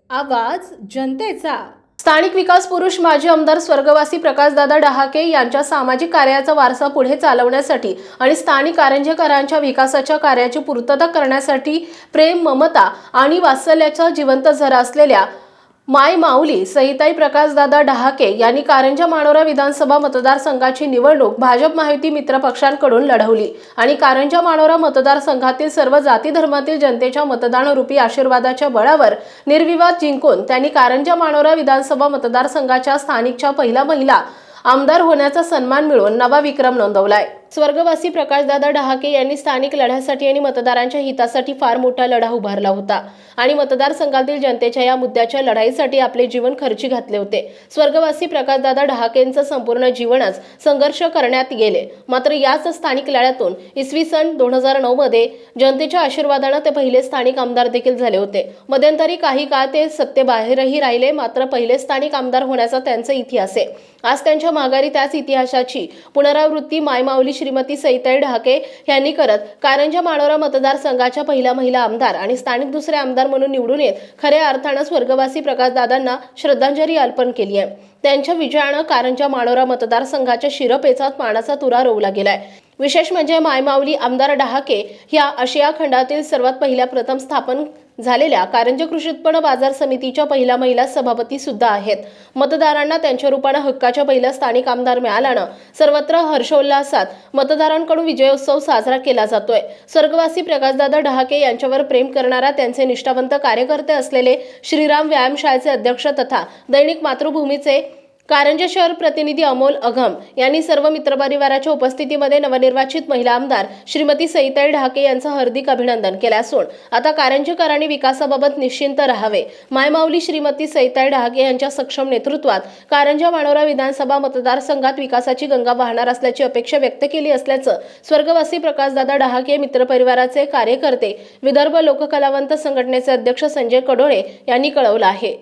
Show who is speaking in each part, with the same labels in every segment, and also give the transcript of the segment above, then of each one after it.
Speaker 1: आवाज जनतेचा।
Speaker 2: स्थानिक विकास पुरुष माजी आमदार स्वर्गवासी प्रकाशदादा डहाके यांच्या सामाजिक कार्याचा वारसा पुढे चालवण्यासाठी आणि स्थानिक कारंजेकरांच्या विकासाच्या कार्याची पूर्तता करण्यासाठी प्रेम, ममता आणि वात्सल्याचा जिवंत झरा असलेल्या माय माऊली सहिताई प्रकाशदादा डहाके यांनी कारंजा मानोरा विधानसभा मतदारसंघाची निवडणूक भाजप महायुती मित्र पक्षांकडून लढवली आणि कारंजा मानोरा मतदारसंघातील सर्व जाती धर्मातील जनतेच्या मतदानरूपी आशीर्वादाच्या बळावर निर्विवाद जिंकून त्यांनी कारंजा मानोरा विधानसभा मतदारसंघाच्या स्थानिकच्या पहिला महिला आमदार होण्याचा सन्मान मिळवून नवा विक्रम नोंदवलाय। स्वर्गवासी प्रकाशदादा डहाके यांनी स्थानिक लढ्यासाठी आणि मतदारांच्या हितासाठी फार मोठा लढा उभारला होता आणि मतदारसंघातील जनतेच्या या मुद्द्याच्या लढाईसाठी आपले जीवन खर्ची घातले होते। स्वर्गवासी प्रकाशदादा डहाकेंचं संपूर्ण जीवनच संघर्ष करण्यात गेले, मात्र याच स्थानिक लढ्यातून इसवी सन 2009 मध्ये जनतेच्या आशीर्वादाने ते पहिले स्थानिक आमदार देखील झाले होते। मध्यंतरी काही काळ ते सत्तेबाहेरही राहिले, मात्र पहिले स्थानिक आमदार होण्याचा त्यांचा इतिहास आहे। आज त्यांच्या माघारी त्याच इतिहासाची पुनरावृत्ती मायमाऊली श्रीमती सहिताई डहाके यांनी करत कारंजा मानोरा मतदारसंघाच्या पहिल्या महिला आमदार आणि स्थानिक दुसरे आमदार म्हणून निवडून येत खऱ्या अर्थाने स्वर्गवासी प्रकाशदादांना श्रद्धांजली अर्पण केली आहे। त्यांच्या विजयाने कारंजा मानोरा मतदारसंघाच्या शिरपेचात मानाचा तुरा रोवला गेलाय। विशेष म्हणजे मायमाऊली आमदार डहाके ह्या आशिया खंडातील सर्वात पहिल्या प्रथम स्थापन झालेल्या कारंजा कृषी उत्पन्न बाजार समितीच्या पहिल्या महिला सभापती सुद्धा आहेत। मतदारांना त्यांच्या रूपाने हक्काच्या पहिला स्थानिक आमदार मिळाल्याने सर्वत्र हर्षोल्लासात मतदारांकडून विजयोत्सव साजरा केला जातोय। स्वर्गवासी प्रकाशदादा डहाके यांच्यावर प्रेम करणारा त्यांचे निष्ठावंत कार्यकर्ते असलेले श्रीराम व्यायामशाळेचे अध्यक्ष तथा दैनिक मातृभूमीचे कारंजा शहर प्रतिनिधी अमोल अघम यांनी सर्व मित्रपरिवाराच्या उपस्थितीमध्ये नवनिर्वाचित महिला आमदार श्रीमती सहिताई डहाके यांचं हार्दिक अभिनंदन केले असून आता कारंजेकरांनी विकासाबाबत निश्चिंत राहावे। मायमाऊली श्रीमती सहिताई डहाके यांच्या सक्षम नेतृत्वात कारंजा मानोरा विधानसभा मतदारसंघात विकासाची गंगा वाहणार असल्याची अपेक्षा व्यक्त केली असल्याचं स्वर्गवासी प्रकाशदादा डहाके मित्रपरिवाराचे कार्यकर्ते विदर्भ लोककलावंत संघटनेचे अध्यक्ष संजय कडोळे यांनी कळवलं आहे।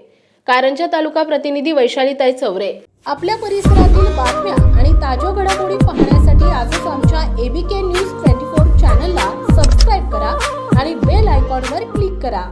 Speaker 2: कारंजा तालुका प्रतिनिधी वैशालीताई चौरे।
Speaker 1: आपल्या परिसरातील बातम्या आणि ताज्या घडामोडी पाहण्यासाठी आजच आमच्या ABK न्यूज 24 चॅनलला सबस्क्राईब करा आणि बेल आयकॉनवर क्लिक करा।